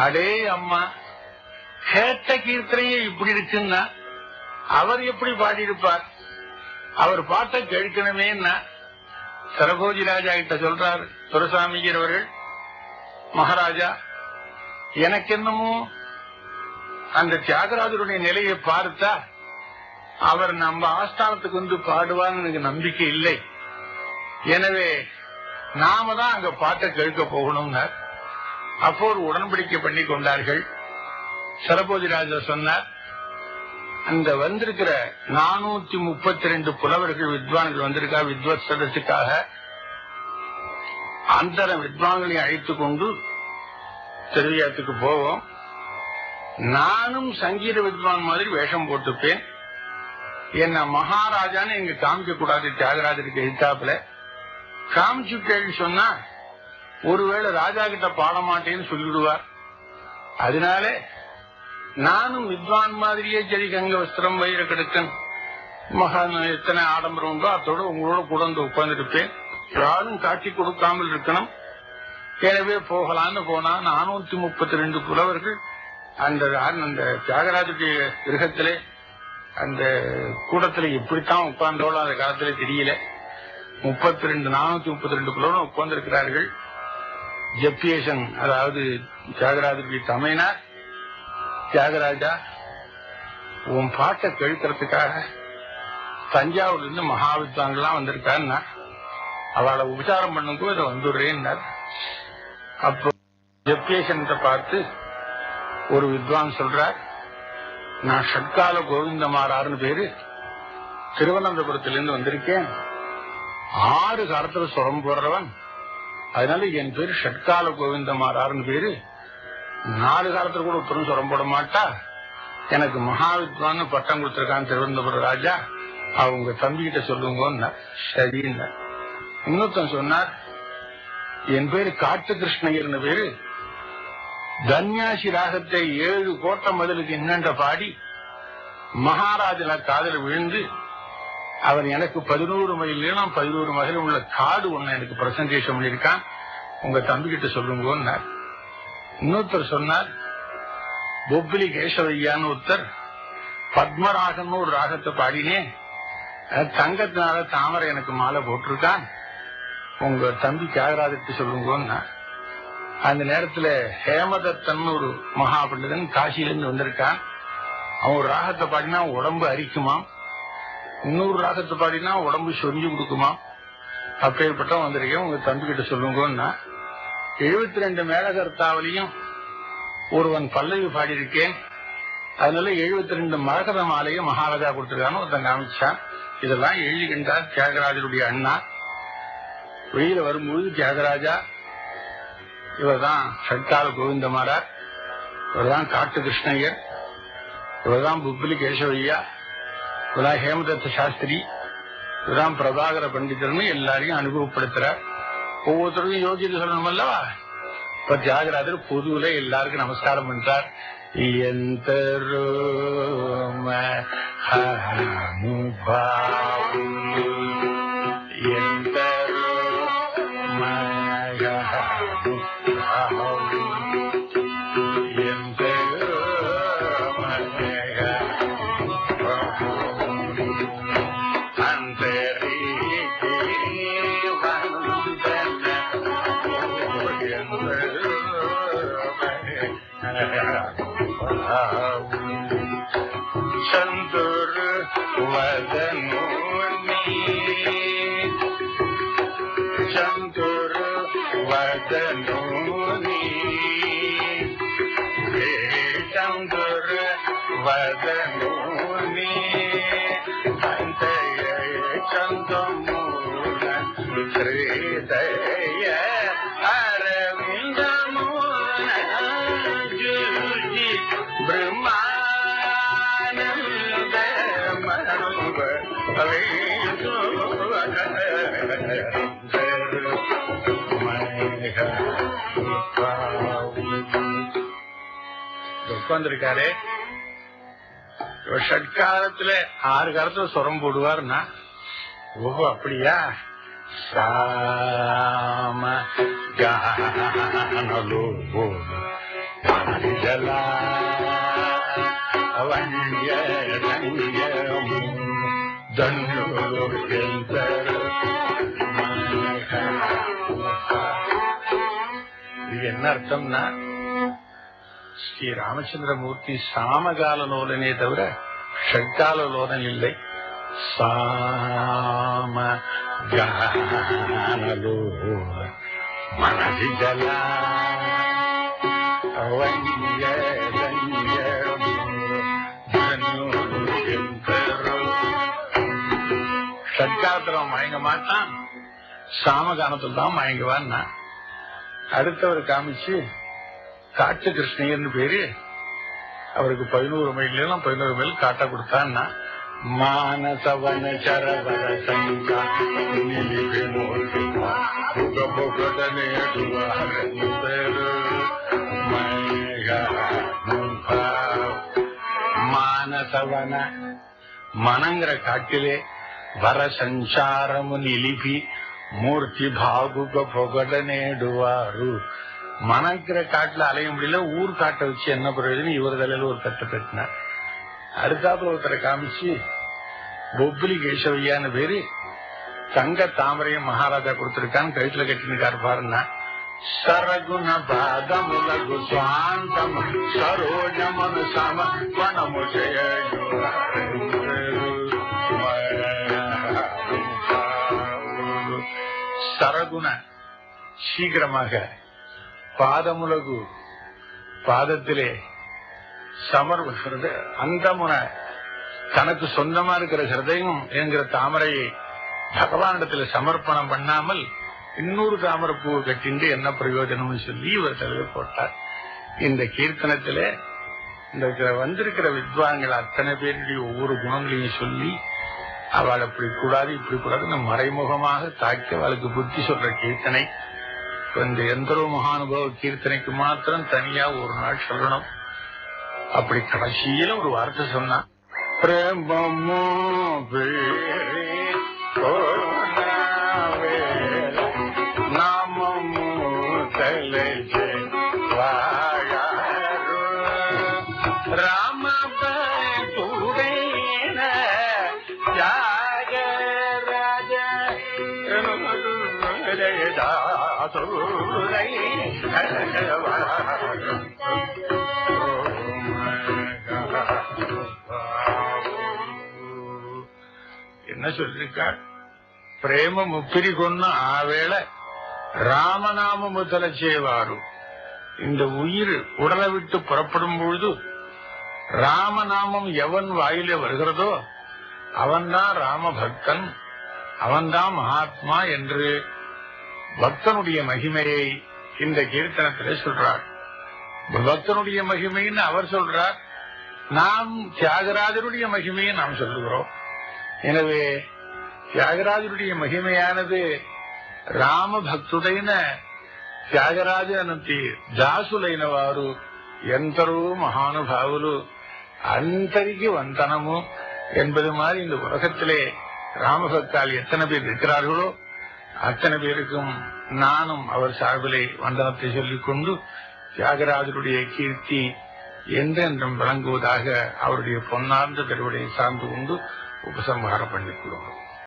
அடே அம்மா, கேட்ட கீர்த்தனையே இப்படி இருக்குன்னா அவர் எப்படி பாடியிருப்பார்? அவர் பாட்டை கேட்கணுமேன்னா சரபோஜி ராஜா கிட்ட சொல்றாரு துரைசாமிஜர் அவர்கள், மகாராஜா எனக்கு என்னமோ அந்த தியாகராஜருடைய நிலையை பார்த்தா அவர் நம்ம ஆஸ்தானத்துக்கு வந்து பாடுவான்னு எனக்கு நம்பிக்கை இல்லை. எனவே நாம தான் அங்க பாட்டை கேட்க போகணும்னார். அப்போ ஒரு உடன்படிக்கை பண்ணி கொண்டார்கள். சரபோஜி ராஜா சொன்னார், அந்த வந்திருக்கிற 432 புலவர்கள் வித்வான்கள் வந்திருக்கா வித்வத் சதஸுக்காக, அந்த வித்வான்களையும் அழைத்துக் கொண்டு திருவிழாத்துக்கு போவோம். நானும் சங்கீத வித்வான் மாதிரி வேஷம் போட்டுப்பேன். என்ன மகாராஜான்னு எங்க காமிக்க கூடாது. தியாகராஜருக்கு எதிர்த்தாப்புல காமிச்சுட்டேன்னு சொன்னா ஒருவேளை ராஜா கிட்ட பாட மாட்டேன்னு சொல்லிவிடுவார். அதனால நானும் வித்வான் மாதிரியே சரி, கங்க வஸ்திரம் வயிறு கெடுக்கன் மகான் எத்தனை ஆடம்பரம் உண்டோ அதோட உங்களோட கூட வந்து உட்கார்ந்துருப்பேன். யாரும் காட்சி கொடுக்காமல் இருக்கணும். எனவே போகலான்னு போனா 432 புலவர்கள் அந்த தியாகராஜுடைய கிரகத்திலே அந்த கூடத்துல எப்படித்தான் உட்கார்ந்தோளோ அந்த காலத்திலே தெரியல. 432 புலவர்கள் உட்கார்ந்து இருக்கிறார்கள். ஜப்பியேசன், அதாவது தியாகராஜருடைய தமையனார், தியாகராஜா உன் பாட்டை கேட்கறதுக்காக தஞ்சாவூர்ல இருந்து மகாவித்வான்கள்லாம் வந்திருக்காருன்னா அவளை உபச்சாரம் பண்ணும்போது அதை வந்துடுறேன்னார். அப்போ ஜப்பியேசன் பார்த்து ஒரு வித்வான் சொல்றார், நான் ஷட்கால கோவிந்தமாரார்னு பேரு, திருவனந்தபுரத்திலிருந்து வந்திருக்கேன். 6 காலத்துல சுரம் போடுறவன், அதனால என் பேரு ஷட்கால கோவிந்தமாரார்னு பேரு. 4 காலத்துல கூட ஒருத்தரும் சுரம் போட மாட்டா. எனக்கு மகாவித்வான் பட்டம் கொடுத்திருக்கான் திருவனந்தபுரம் ராஜா, அவங்க தம்பிகிட்ட சொல்லுங்க. சரின்னா இன்னொருத்தன் சொன்னார், என் பேரு காட்டு கிருஷ்ணயர்னு பேரு, தன்யாசி ராகத்தை 7 கோட்டை மதிலுக்கு என்னென்ற பாடி மகாராஜன காதல் விழுந்து அவர் எனக்கு 11 மைல் நீளம் 11 மகள் உள்ள காடு ஒண்ணு எனக்கு பிரசன்டேஷன் பண்ணியிருக்கான், உங்க தம்பி கிட்ட சொல்லுங்க. இன்னொருத்தர் சொன்னார், பொப்பிலி கேசவையான்னு ஒருத்தர் பத்மராகன்னு ஒரு ராகத்தை பாடினேன், தங்கத்தினால தாமரை எனக்கு மாலை போட்டிருக்கான், உங்க தம்பி தியாகராஜத்தை சொல்லுங்க. அந்த நேரத்துல ஹேமதத்தன் ஒரு மகா பண்டிதன் காசியிலிருந்து வந்திருக்கான். அவன் ஒரு ராகத்தை பாடினா உடம்பு அரிக்குமாம், இன்னொரு ராகத்தை பாடினா உடம்பு சொரிஞ்சு கொடுக்குமாம். அப்பேற்பட்ட வந்திருக்கேன், உங்க தம்பி கிட்ட சொல்லுங்கன்னா 72 மேலகர்த்தாவிலையும் ஒருவன் பல்லவி பாடியிருக்கேன், அதனால 72 மரகத மாலையை மகாராஜா கொடுத்திருக்கான்னு ஒருத்தன் காமிச்சான். இதெல்லாம் எழுதிக்கின்றார் தியாகராஜருடைய அண்ணா. வெளியில வரும்போது தியாகராஜா, இவர்தான் ஷட்கால கோவிந்தமாரார், இவர்தான் காட்டு கிருஷ்ணய்யர், இவர்தான் புப்பிலி கேசவையா, இவர்தான் ஹேமதத்த சாஸ்திரி, இவர்தான் பிரபாகர பண்டிதர்னு எல்லாரையும் அனுபவப்படுத்துறார். ஒவ்வொருத்தருக்கும் யோகியதை சொல்லணும் அல்லவா. இப்ப தியாகராஜர் பொதுவுல எல்லாருக்கும் நமஸ்காரம் பண்றார். சந்துரு வதனோனி சந்துரு வதனோனி சந்துரு வதனோனி அந்தய சந்தமூல ஸ்ரீதய அரவிந்தமூல ஜுஜி பிரம்மா உட்கார்ந்துருக்காரு. ஷட்காலத்துல 6 காலத்துல சுரம் போடுவார்னா, ஓஹோ அப்படியா, சாம கானலோ மனசிஜலா வண்ய இது என்ன அர்த்தம்னா, ஸ்ரீ ராமச்சந்திரமூர்த்தி சாமகால லோலனே தவிர ஷட்கால லோலன் இல்லை. சாம காலோ மனசிஜலா ஷட்காலத்துல மயங்க மாட்டான், சாமகானத்தில் தான் மயங்குவான். அடுத்தவர் காமிச்சு காட்டு கிருஷ்ணயர்னு பேரு, அவருக்கு 11 மைல் 11 மைல் காட்ட கொடுத்தான்னா, மானசவன சரவர சங்கா மானசவன மனங்கிற காட்டிலே வர சஞ்சாரமு நிலிபி மூர்த்தி பாகுக பொகட நேடுவாரு. மனங்கிற காட்டுல அலைய முடியல, ஊர் காட்டை வச்சு என்ன பிரயோஜனம்? இவர் தலையில ஒரு தட்டை தட்டினார். அடுத்தாப்புல ஒருத்தரை காமிச்சு பொப்பிலி கேசவையான்னு பேரு, தங்க தாமரையும் மகாராஜா கொடுத்திருக்கான்னு கழுத்துல கட்டினுக்காரு பாருன்னா, சரகுண பாதமுலகு சுவாந்தம் சரோஜமனு சமர்ப்பணமு சரகுண சீக்கிரமாக பாதமுலகு பாதத்திலே சமர்ப்ப அந்தமுன தனக்கு சொந்தமா இருக்கிற ஹிருதயம் என்கிற தாமரையை பகவானிடத்துல சமர்ப்பணம் பண்ணாமல் இன்னொரு தாமரை பூ கட்டிண்டு என்ன பிரயோஜனம்னு சொல்லி இவர் தலைவர் போட்டார். இந்த கீர்த்தனத்திலே இந்த வந்திருக்கிற வித்வான்கள் அத்தனை பேருடைய ஒவ்வொரு குணங்களையும் சொல்லி அவள் அப்படி கூடாது இப்படி கூடாதுன்னு மறைமுகமாக தாக்கி அவளுக்கு புத்தி சொல்ற கீர்த்தனை. இந்த எந்தரோ மகானுபவ கீர்த்தனைக்கு மாத்திரம் தனியா ஒரு நாள் சொல்லணும். அப்படி கடைசியில ஒரு வார்த்தை சொன்னா, பிரேமமோ நாமமோ தலை ராம தூரேன ஜாகராஜ என்ன சொல்லிருக்காள்? பிரேம முப்பிரி கொன்ன ஆவேளை ராமநாம முதல செய்வாரு. இந்த உயிர் உடலை விட்டு புறப்படும் பொழுது ராமநாமம் எவன் வாயிலே வருகிறதோ அவன்தான் ராம பக்தன், அவன்தான் மகாத்மா என்று பக்தனுடைய மகிமையை இந்த கீர்த்தனத்திலே சொல்றார். பக்தனுடைய மகிமைன்னு அவர் சொல்றார், நாம் தியாகராஜருடைய மகிமையை நாம் சொல்லுகிறோம். எனவே தியாகராஜருடைய మహిమయానది రామ భక్తుడైన త్యాగరాజనంతి దాసులైన వారు ఎందరో మహానుభావులు அந்தரிக்கு வந்தனமோ என்பது மாதிரி இந்த உலகத்திலே ராமபக்தால் எத்தனை பேர் இருக்கிறார்களோ அத்தனை பேருக்கும் நானும் அவர் சார்பிலே வந்தனத்தை சொல்லிக் கொண்டு தியாகராஜருடைய கீர்த்தி என்றென்றும் விளங்குவதாக அவருடைய பொன்னார்ந்த பெருவடையை சார்ந்து கொண்டு உபசம்ஹாரம் பண்ணிக் கொள்வோம்.